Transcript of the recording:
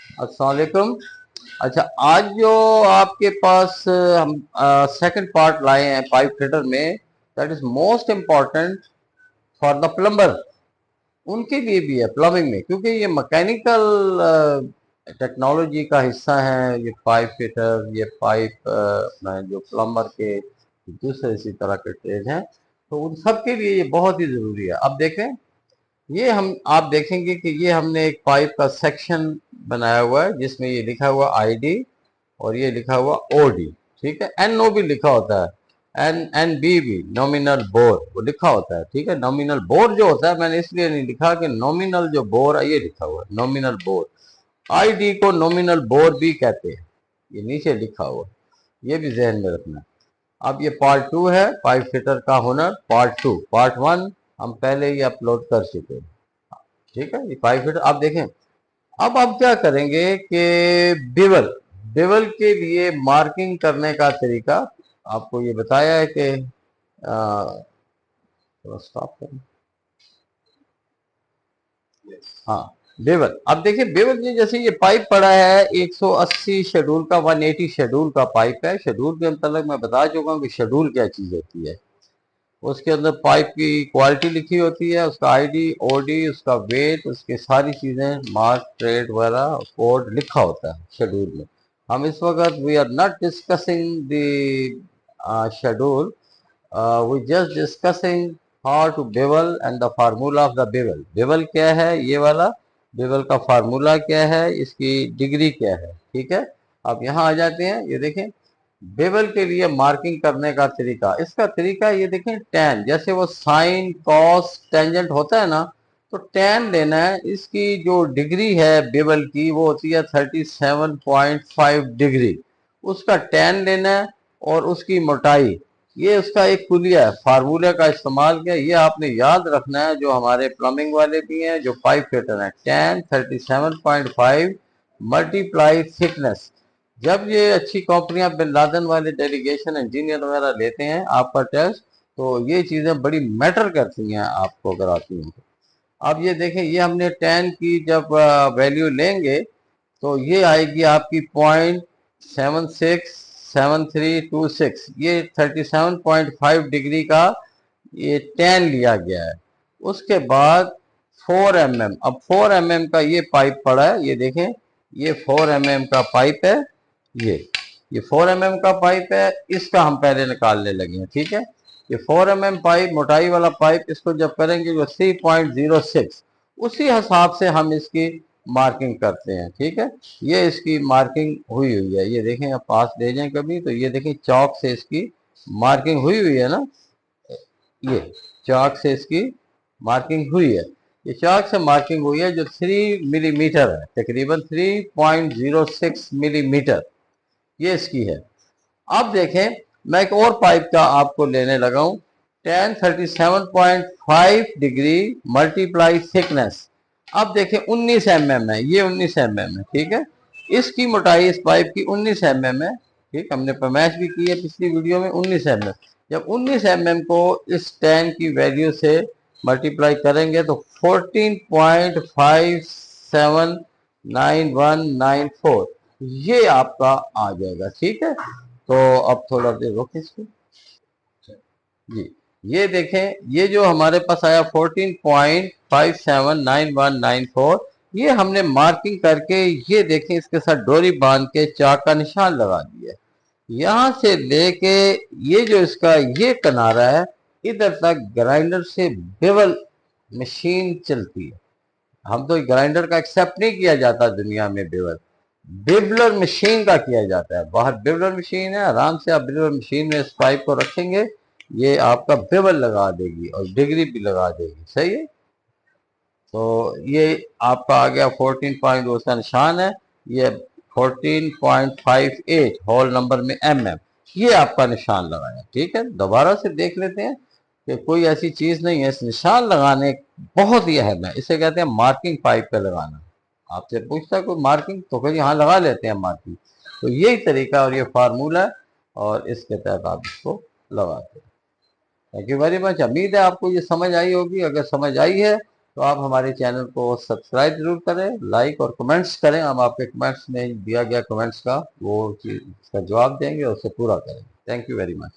अस्सलाम वालेकुम। अच्छा, आज जो आपके पास हम सेकंड पार्ट लाए हैं पाइप फिटर में, that is most important for the plumber. उनके लिए भी है प्लम्बिंग में, क्योंकि ये मैकेनिकल टेक्नोलॉजी का हिस्सा है। ये पाइप फिटर, ये पाइप अपना जो प्लम्बर के दूसरे इसी तरह के ट्रेड हैं, तो उन सब के लिए ये बहुत ही ज़रूरी है। अब देखें, ये हम आप देखेंगे कि ये हमने एक पाइप का सेक्शन बनाया हुआ है जिसमें ये लिखा हुआ आईडी और ये लिखा हुआ ओडी। ठीक है, एन ओ भी लिखा होता है, एन एन बी भी, नॉमिनल बोर वो लिखा होता है। ठीक है, नॉमिनल बोर जो होता है, मैंने इसलिए नहीं लिखा कि नॉमिनल जो बोर है ये लिखा हुआ है नॉमिनल बोर। आईडी को नॉमिनल बोर भी कहते हैं, ये नीचे लिखा हुआ, ये भी जहन में रखना है। अब ये पार्ट 2 है पाइप फिटर का हुनर। पार्ट 2, पार्ट 1 हम पहले ही अपलोड कर चुके हैं। ठीक है, ये पाइप फिटर आप देखें। अब आप क्या करेंगे कि बेवल बेवल के लिए मार्किंग करने का तरीका आपको ये बताया है कि थोड़ा स्टॉप करें। हाँ, बेवल। अब देखिए, बेवल में जैसे ये पाइप पड़ा है 180 शेड्यूल का, 180 शेड्यूल का पाइप है। शेड्यूल के मतलब मैं बता चुका हूँ कि शेड्यूल क्या चीज होती है। उसके अंदर पाइप की क्वालिटी लिखी होती है, उसका आईडी, ओडी, उसका वेट, उसकी सारी चीज़ें, मार्क, ट्रेड वगैरह कोड लिखा होता है शेड्यूल में। हम इस वक्त we are not discussing the schedule, we just discussing how to bevel and the formula of the bevel. Bevel क्या है ये वाला, बेवल का फार्मूला क्या है, इसकी डिग्री क्या है। ठीक है, अब यहाँ आ जाते हैं। ये देखें, बेवल के लिए मार्किंग करने का तरीका, इसका तरीका ये देखें, टैन, जैसे वो साइन कॉस टेंजेंट होता है ना, तो टैन लेना है। इसकी जो डिग्री है बेवल की वो होती है 37.5 डिग्री, उसका टैन लेना है। और उसकी मोटाई, ये उसका एक कुलिया है, फार्मूले का इस्तेमाल किया, ये आपने याद रखना है। जो हमारे प्लम्बिंग वाले भी हैं, जो पाइप फिटर हैं, टैन 37.5 मल्टीप्लाई थिकनेस। जब ये अच्छी कंपनियां बिन लादेन वाले डेलीगेशन इंजीनियर वगैरह लेते हैं आपका टेस्ट, तो ये चीज़ें बड़ी मैटर करती हैं आपको अगर आती हैं। अब ये देखें, ये हमने 10 की जब वैल्यू लेंगे तो ये आएगी आपकी 0.767326। ये 37.5 डिग्री का ये 10 लिया गया है। उसके बाद 4 mm, अब 4 mm का ये पाइप पड़ा है, ये देखें, ये 4 mm का पाइप है। ये ये 4 mm का पाइप है, इसका हम पहले निकालने लगे हैं। ठीक है, ये 4 mm पाइप, मोटाई वाला पाइप, इसको जब करेंगे जो 3.06, उसी हिसाब से हम इसकी मार्किंग करते हैं। ठीक है, ये इसकी मार्किंग हुई हुई है, ये देखें, आप पास ले जाएं कभी तो ये देखें, चौक से इसकी मार्किंग हुई हुई है ना, ये चाक से इसकी मार्किंग हुई है। ये चाक से मार्किंग हुई है जो 3 मिलीमीटर है, तकरीबन 3.06 मिलीमीटर ये इसकी है। अब देखें, मैं एक और पाइप का आपको लेने लगा हूं, 1037.5 डिग्री मल्टीप्लाई थिकनेस। अब देखें 19 mm है, ये 19 mm है। ठीक है, इसकी मोटाई इस पाइप की 19 mm है। ठीक, हमने पैमाइश भी की है पिछली वीडियो में, 19 mm। जब 19 mm को इस 10 की वैल्यू से मल्टीप्लाई करेंगे तो 14.579194 ये आपका आ जाएगा। ठीक है, तो अब थोड़ा देर रोक इसको जी। ये देखें, ये जो हमारे पास आया 14.579194, ये हमने मार्किंग करके, ये देखें, इसके साथ डोरी बांध के चाक का निशान लगा दिया। यहां से लेके ये जो इसका ये किनारा है, इधर तक ग्राइंडर से बेवल मशीन चलती है। हम तो ग्राइंडर का एक्सेप्ट नहीं किया जाता दुनिया में, बेवल बेवलर मशीन का किया जाता है। बाहर बेवलर मशीन है, आराम से आप बेवलर मशीन में इस पाइप को रखेंगे, ये आपका बेवल लगा देगी और डिग्री भी लगा देगी। सही है, तो ये आपका आ गया 14 पॉइंट, उसका निशान है ये 14.58 होल नंबर में mm, ये आपका निशान लगाया। ठीक है, दोबारा से देख लेते हैं कि कोई ऐसी चीज नहीं है, इस निशान लगाने बहुत ही अहम है, इसे कहते हैं मार्किंग पाइप पे लगाना। आपसे पूछता है कोई मार्किंग, तो फिर यहाँ लगा लेते हैं मार्किंग। तो यही तरीका और ये फार्मूला है, और इसके तहत आप इसको लगाते हैं। Thank you very much. उम्मीद है आपको ये समझ आई होगी। अगर समझ आई है तो आप हमारे चैनल को सब्सक्राइब जरूर करें, लाइक और कमेंट्स करें। हम आपके कमेंट्स में दिया गया कमेंट्स का वो चीज का जवाब देंगे और उसे पूरा करेंगे। Thank you very much.